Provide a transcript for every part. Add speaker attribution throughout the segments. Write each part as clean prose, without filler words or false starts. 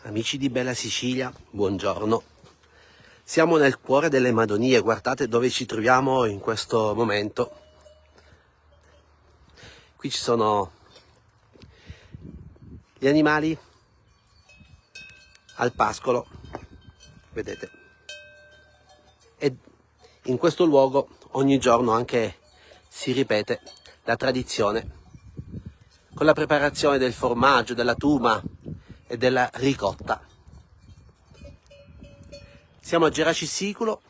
Speaker 1: Amici di Bella Sicilia, buongiorno. Siamo nel cuore delle Madonie, guardate dove ci troviamo in questo momento. Qui ci sono gli animali al pascolo, vedete. E in questo luogo ogni giorno anche si ripete la tradizione con la preparazione del formaggio, della tuma e della ricotta. Siamo a Geracisicolo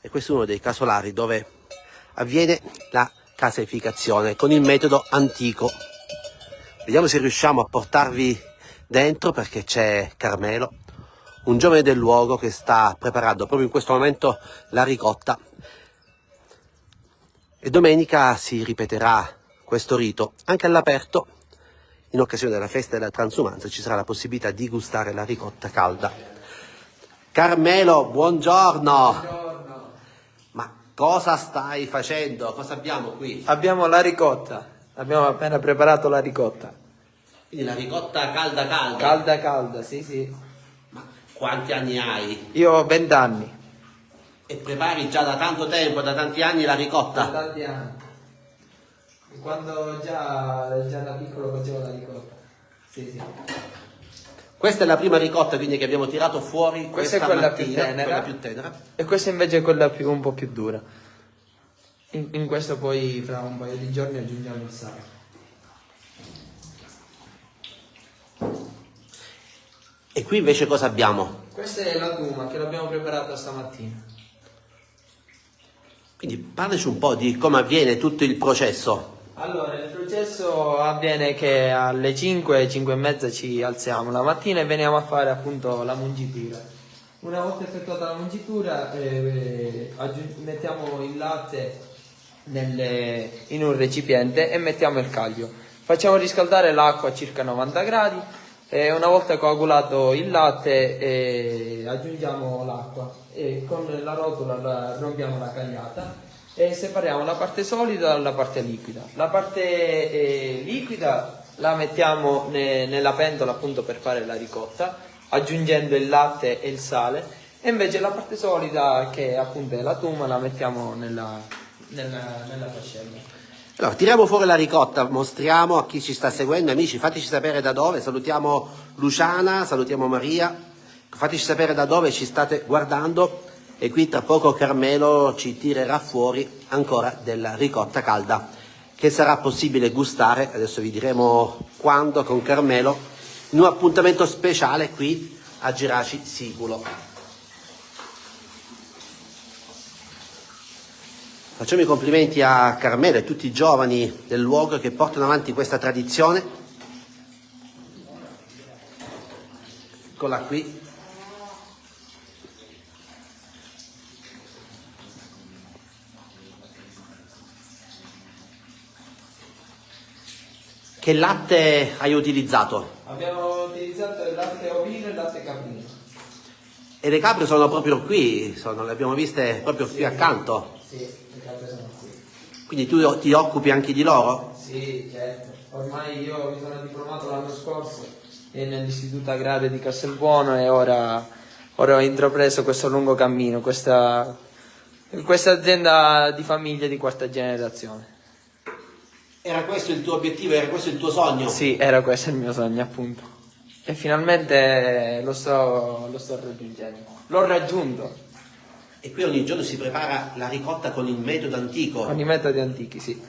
Speaker 1: e questo è uno dei casolari dove avviene la caseificazione con il metodo antico. Vediamo se riusciamo a portarvi dentro perché c'è Carmelo, un giovane del luogo che sta preparando proprio in questo momento la ricotta. E domenica si ripeterà questo rito anche all'aperto. In occasione della festa della transumanza ci sarà la possibilità di gustare la ricotta calda. Carmelo, buongiorno.
Speaker 2: Buongiorno.
Speaker 1: Ma cosa stai facendo? Cosa abbiamo qui?
Speaker 2: Abbiamo la ricotta. Abbiamo appena preparato la ricotta.
Speaker 1: Quindi la ricotta calda calda.
Speaker 2: Calda calda, sì, sì.
Speaker 1: Ma quanti anni hai?
Speaker 2: Io ho 20 anni.
Speaker 1: E prepari già da tanto tempo, da tanti anni la
Speaker 2: Da
Speaker 1: ricotta?
Speaker 2: tanti anni. Quando già da piccolo facevo la ricotta. Sì, sì.
Speaker 1: Questa è la prima ricotta quindi che abbiamo tirato fuori
Speaker 2: Questa è
Speaker 1: questa
Speaker 2: quella
Speaker 1: mattina,
Speaker 2: più tenera.
Speaker 1: quella più tenera.
Speaker 2: E questa invece è quella un po' più dura. In questo poi fra un paio di giorni aggiungiamo il sale.
Speaker 1: E qui invece cosa abbiamo?
Speaker 2: Questa è la tuma che l'abbiamo preparata stamattina.
Speaker 1: Quindi parlaci un po' di come avviene tutto il processo.
Speaker 2: Allora, il processo avviene che alle 5, 5 e mezza ci alziamo la mattina e veniamo a fare appunto la mungitura. Una volta effettuata la mungitura mettiamo il latte in un recipiente e mettiamo il caglio. Facciamo riscaldare l'acqua a circa 90 gradi e una volta coagulato il latte aggiungiamo l'acqua e con la rotola rompiamo la cagliata e separiamo la parte solida dalla parte liquida. La parte liquida la mettiamo nella pentola appunto per fare la ricotta, aggiungendo il latte e il sale, e invece la parte solida, che appunto è la tuma, la mettiamo nella fascella.
Speaker 1: Allora, tiriamo fuori la ricotta, mostriamo a chi ci sta seguendo, amici, fateci sapere da dove, salutiamo Luciana, salutiamo Maria, fateci sapere da dove ci state guardando. E qui tra poco Carmelo ci tirerà fuori ancora della ricotta calda che sarà possibile gustare, adesso vi diremo quando, con Carmelo, in un appuntamento speciale qui a Geracisicolo. Facciamo i complimenti a Carmelo e a tutti i giovani del luogo che portano avanti questa tradizione. Eccola qui. Che latte hai utilizzato?
Speaker 2: Abbiamo utilizzato il latte ovino e il latte caprino.
Speaker 1: E le capre sono proprio qui, le abbiamo viste proprio qui accanto.
Speaker 2: Sì, le capre sono qui.
Speaker 1: Quindi tu ti occupi anche di loro?
Speaker 2: Sì, certo. Ormai io mi sono diplomato l'anno scorso nell'Istituto Agrario di Castelbuono e ora ho intrapreso questo lungo cammino, questa azienda di famiglia di quarta generazione.
Speaker 1: Era questo il tuo obiettivo, era questo il tuo sogno?
Speaker 2: Sì, era questo il mio sogno, appunto. E finalmente lo sto raggiungendo. L'ho raggiunto.
Speaker 1: E qui ogni giorno si prepara la ricotta con il metodo antico?
Speaker 2: Con i metodi antichi, sì.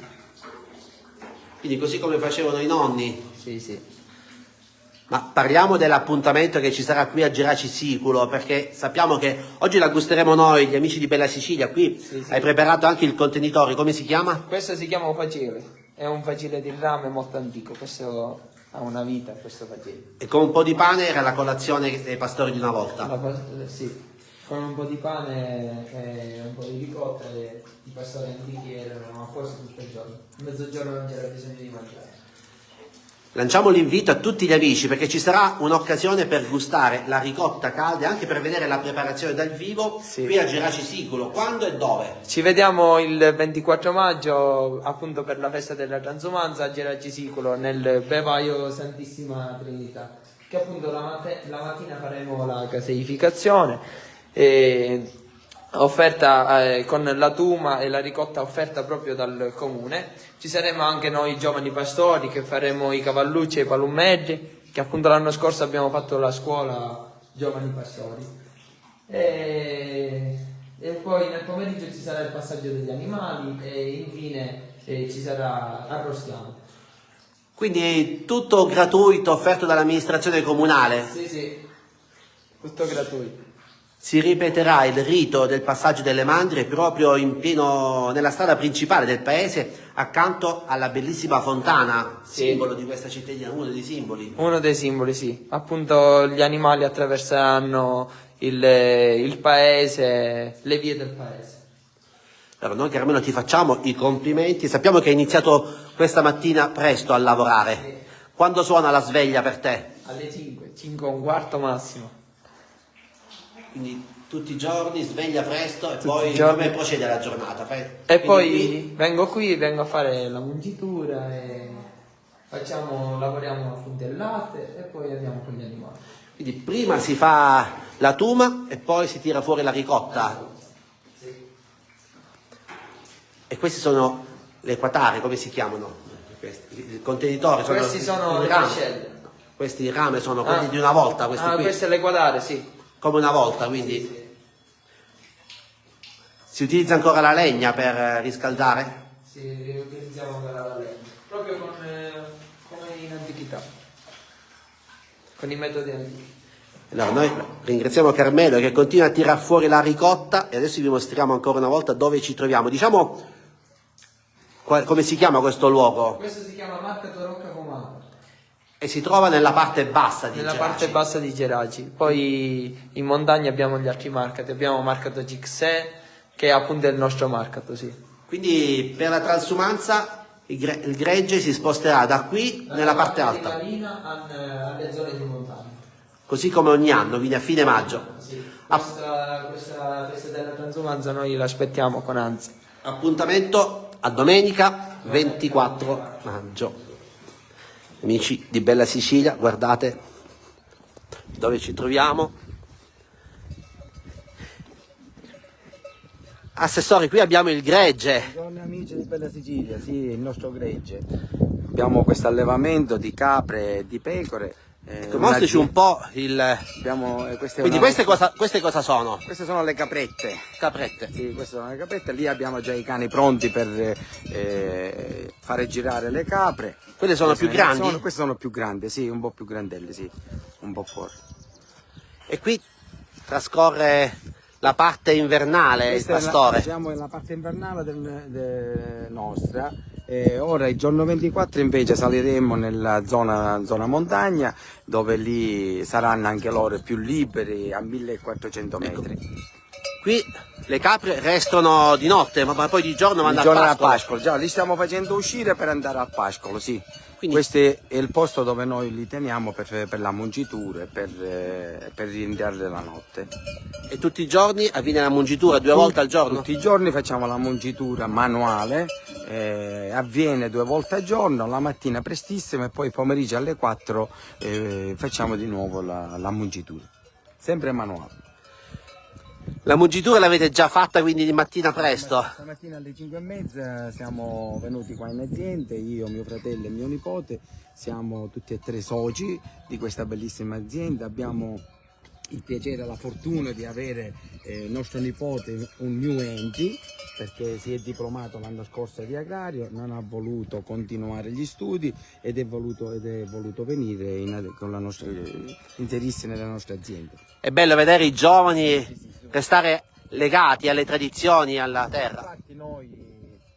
Speaker 1: Quindi così come facevano i nonni?
Speaker 2: Sì, sì.
Speaker 1: Ma parliamo dell'appuntamento che ci sarà qui a Geracisicolo, perché sappiamo che oggi la gusteremo noi, gli amici di Bella Sicilia. Qui
Speaker 2: Sì, sì.
Speaker 1: hai preparato anche il contenitore, come si chiama?
Speaker 2: Questo si chiama un facile. È un facile di rame molto antico. Questo ha una vita, questo facile.
Speaker 1: E con un po' di pane era la colazione dei pastori di una volta.
Speaker 2: Sì. Con un po' di pane e un po' di ricotta i pastori antichi erano a posto tutto il giorno. A mezzogiorno non c'era bisogno di mangiare.
Speaker 1: Lanciamo l'invito a tutti gli amici perché ci sarà un'occasione per gustare la ricotta calda e anche per vedere la preparazione dal vivo qui a Geracisicolo. Quando e dove?
Speaker 2: Ci vediamo il 24 maggio appunto per la festa della transumanza a Geracisicolo nel Bevaio Santissima Trinità. che appunto la mattina faremo la caseificazione, offerta con la tuma e la ricotta offerta proprio dal comune. Ci saremo anche noi giovani pastori che faremo i cavallucci e i palumeggi, che appunto l'anno scorso abbiamo fatto la scuola giovani pastori. E poi nel pomeriggio ci sarà il passaggio degli animali e infine ci sarà arrostiamo.
Speaker 1: Quindi tutto gratuito, offerto dall'amministrazione comunale.
Speaker 2: Sì, tutto gratuito.
Speaker 1: Si ripeterà il rito del passaggio delle mandrie proprio nella strada principale del paese, accanto alla bellissima fontana,
Speaker 2: Sì.
Speaker 1: simbolo di questa cittadina, uno dei simboli.
Speaker 2: Uno dei simboli, sì. Appunto gli animali attraverseranno il paese, le vie del paese.
Speaker 1: Allora, noi Carmelo ti facciamo i complimenti, sappiamo che hai iniziato questa mattina presto a lavorare.
Speaker 2: Sì.
Speaker 1: Quando suona la sveglia per te?
Speaker 2: Alle 5, 5 e un quarto massimo.
Speaker 1: Quindi tutti i giorni, sveglia presto e
Speaker 2: Tutti
Speaker 1: poi
Speaker 2: i giorni.
Speaker 1: come procede la giornata?
Speaker 2: E
Speaker 1: Quindi
Speaker 2: poi vengo a fare la mungitura e lavoriamo appunto il latte e poi andiamo con gli animali.
Speaker 1: Quindi prima si fa la tuma e poi si tira fuori la ricotta.
Speaker 2: Sì.
Speaker 1: E questi sono le quatare, come si chiamano? I contenitori sono
Speaker 2: Questi sono
Speaker 1: il
Speaker 2: le
Speaker 1: rame.
Speaker 2: mascelle.
Speaker 1: Questi rame sono quelli di una volta, questi qui.
Speaker 2: Queste le quadare, sì.
Speaker 1: Come una volta, quindi si utilizza ancora la legna per riscaldare?
Speaker 2: Sì, riutilizziamo ancora la legna. Proprio come in antichità. Con i metodi antichi.
Speaker 1: Allora, noi ringraziamo Carmelo che continua a tirar fuori la ricotta e adesso vi mostriamo ancora una volta dove ci troviamo. Diciamo come si chiama questo luogo?
Speaker 2: Questo si chiama Marcato Rocca Comata.
Speaker 1: E si trova nella parte bassa di
Speaker 2: Nella
Speaker 1: Geraci.
Speaker 2: parte bassa di Geraci. Poi in montagna abbiamo gli altri marcati. Abbiamo Marcato Gixè, che è appunto il nostro marcato, sì.
Speaker 1: Quindi per la transumanza il gregge si sposterà da qui nella parte alta,
Speaker 2: di Marina alle zone di montagna.
Speaker 1: così come ogni anno, quindi a fine maggio.
Speaker 2: Sì. Questa festa della transumanza noi l'aspettiamo con ansia.
Speaker 1: Appuntamento a domenica 24 maggio. Amici di Bella Sicilia, guardate dove ci troviamo. Assessore, qui abbiamo il gregge.
Speaker 3: Buongiorno amici di Bella Sicilia, sì, il nostro gregge. Abbiamo questo allevamento di capre e di pecore.
Speaker 1: Mostrici un po' il... Quindi queste cosa sono?
Speaker 3: Queste sono le caprette.
Speaker 1: Caprette.
Speaker 3: Sì, queste sono le caprette. Lì abbiamo già i cani pronti per fare girare le capre.
Speaker 1: Quelle sono più grandi?
Speaker 3: Queste sono più grandi, sì, un po' più grandelli, sì, un po' fuori.
Speaker 1: E qui trascorre la parte invernale,
Speaker 3: Questa
Speaker 1: il pastore.
Speaker 3: Diciamo è la parte invernale nostra. Ora il giorno 24 invece saliremo nella zona montagna, dove lì saranno anche loro più liberi a 1400 metri.
Speaker 1: Ecco. Qui le capre restano di notte, ma poi di giorno vanno
Speaker 3: a
Speaker 1: a pascolo.
Speaker 3: pascolo. Già li stiamo facendo uscire per andare al pascolo, sì.
Speaker 1: Quindi-
Speaker 3: Questo è il posto dove noi li teniamo per la mungitura e per rinviarle la notte.
Speaker 1: E tutti i giorni avviene la mungitura 2 volte al giorno?
Speaker 3: Tutti i giorni facciamo la mungitura manuale, avviene 2 volte al giorno, la mattina prestissimo e poi pomeriggio alle 4 facciamo di nuovo la mungitura, sempre manuale.
Speaker 1: La mungitura l'avete già fatta quindi di mattina presto?
Speaker 3: Stamattina alle 5:30 siamo venuti qua in azienda, io, mio fratello e mio nipote, siamo tutti e 3 soci di questa bellissima azienda, abbiamo il piacere e la fortuna di avere nostro nipote un new entry, perché si è diplomato l'anno scorso di agrario, non ha voluto continuare gli studi ed è voluto venire inserirsi nella nostra azienda.
Speaker 1: È bello vedere i giovani restare legati alle tradizioni, alla terra.
Speaker 3: Infatti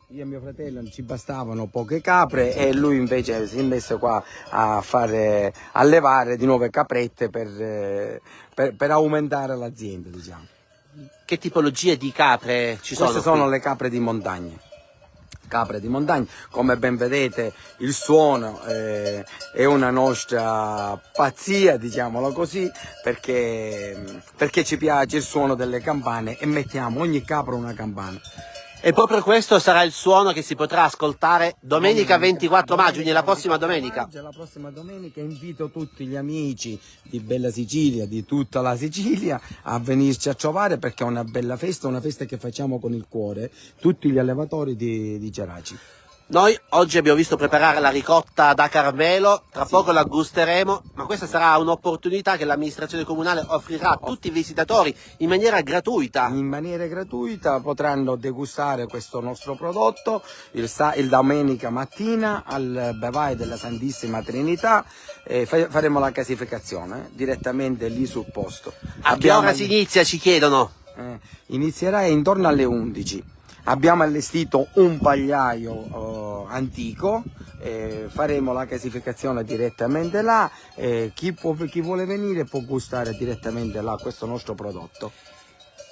Speaker 3: io e mio fratello ci bastavano poche capre e lui invece si è messo qua a allevare di nuove caprette per aumentare l'azienda, diciamo.
Speaker 1: Che tipologie di capre ci sono?
Speaker 3: Queste sono
Speaker 1: qui?
Speaker 3: le capre di montagna. Capre di montagna, come ben vedete il suono è una nostra pazzia, diciamolo così, perché ci piace il suono delle campane e mettiamo ogni capra una campana.
Speaker 1: E proprio questo sarà il suono che si potrà ascoltare domenica 24 maggio, quindi la prossima domenica.
Speaker 3: La prossima domenica invito tutti gli amici di Bella Sicilia, di tutta la Sicilia, a venirci a trovare perché è una bella festa, una festa che facciamo con il cuore, tutti gli allevatori di Geraci.
Speaker 1: Noi oggi abbiamo visto preparare la ricotta da Carmelo, tra poco la gusteremo, ma questa sarà un'opportunità che l'amministrazione comunale offrirà a tutti i visitatori in maniera gratuita.
Speaker 3: In maniera gratuita potranno degustare questo nostro prodotto il domenica mattina al Bevai della Santissima Trinità. Faremo la casificazione direttamente lì sul posto.
Speaker 1: A che ora si inizia, ci chiedono?
Speaker 3: Inizierà intorno alle 11. Abbiamo allestito un pagliaio antico, faremo la casificazione direttamente là, chi vuole venire può gustare direttamente là questo nostro prodotto.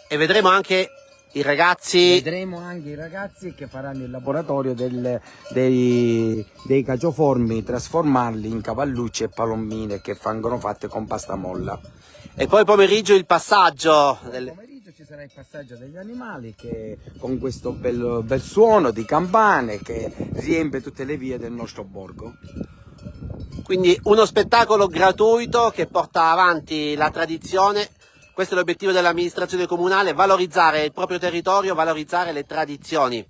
Speaker 1: E vedremo anche i ragazzi.
Speaker 3: Vedremo anche i ragazzi che faranno il laboratorio dei cacioformi, trasformarli in cavallucce e palombine che vengono fatte con pasta molla.
Speaker 1: E poi pomeriggio il passaggio.
Speaker 3: Pomeriggio ci sarà il passaggio degli animali che con questo bel suono di campane che riempie tutte le vie del nostro borgo.
Speaker 1: Quindi uno spettacolo gratuito che porta avanti la tradizione. Questo è l'obiettivo dell'amministrazione comunale, valorizzare il proprio territorio, valorizzare le tradizioni.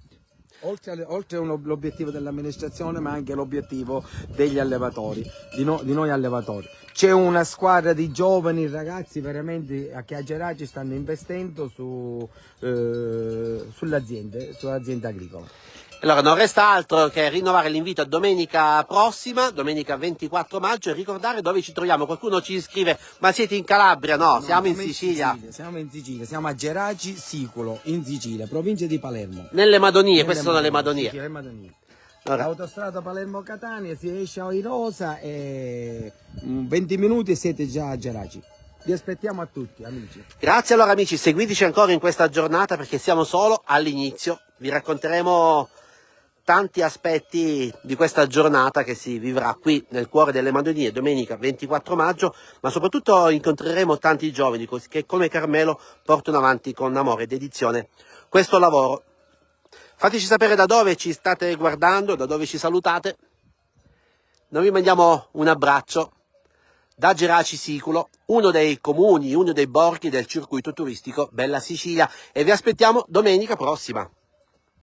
Speaker 3: Oltre l'obiettivo dell'amministrazione, ma anche l'obiettivo degli allevatori, di noi allevatori. C'è una squadra di giovani ragazzi veramente che a Geraci stanno investendo sull'azienda agricola.
Speaker 1: Allora non resta altro che rinnovare l'invito a domenica prossima, domenica 24 maggio, e ricordare dove ci troviamo. Qualcuno ci scrive: ma siete in Calabria? No, siamo in Sicilia.
Speaker 3: Siamo in Sicilia, siamo a Geraci Siculo, in Sicilia, provincia di Palermo.
Speaker 1: Nelle Madonie, queste sono le Madonie.
Speaker 3: Sì, le Madonie.
Speaker 1: Allora,
Speaker 3: L'autostrada Palermo-Catania, si esce a Oirosa e 20 minuti e siete già a Geraci. Vi aspettiamo a tutti, amici.
Speaker 1: grazie allora amici, seguiteci ancora in questa giornata perché siamo solo all'inizio. Vi racconteremo tanti aspetti di questa giornata che si vivrà qui nel cuore delle Madonie domenica 24 maggio, ma soprattutto incontreremo tanti giovani che come Carmelo portano avanti con amore e dedizione questo lavoro. Fateci sapere da dove ci state guardando, da dove ci salutate. Noi vi mandiamo un abbraccio da Geraci Siculo, uno dei comuni, uno dei borghi del circuito turistico Bella Sicilia, e vi aspettiamo domenica prossima.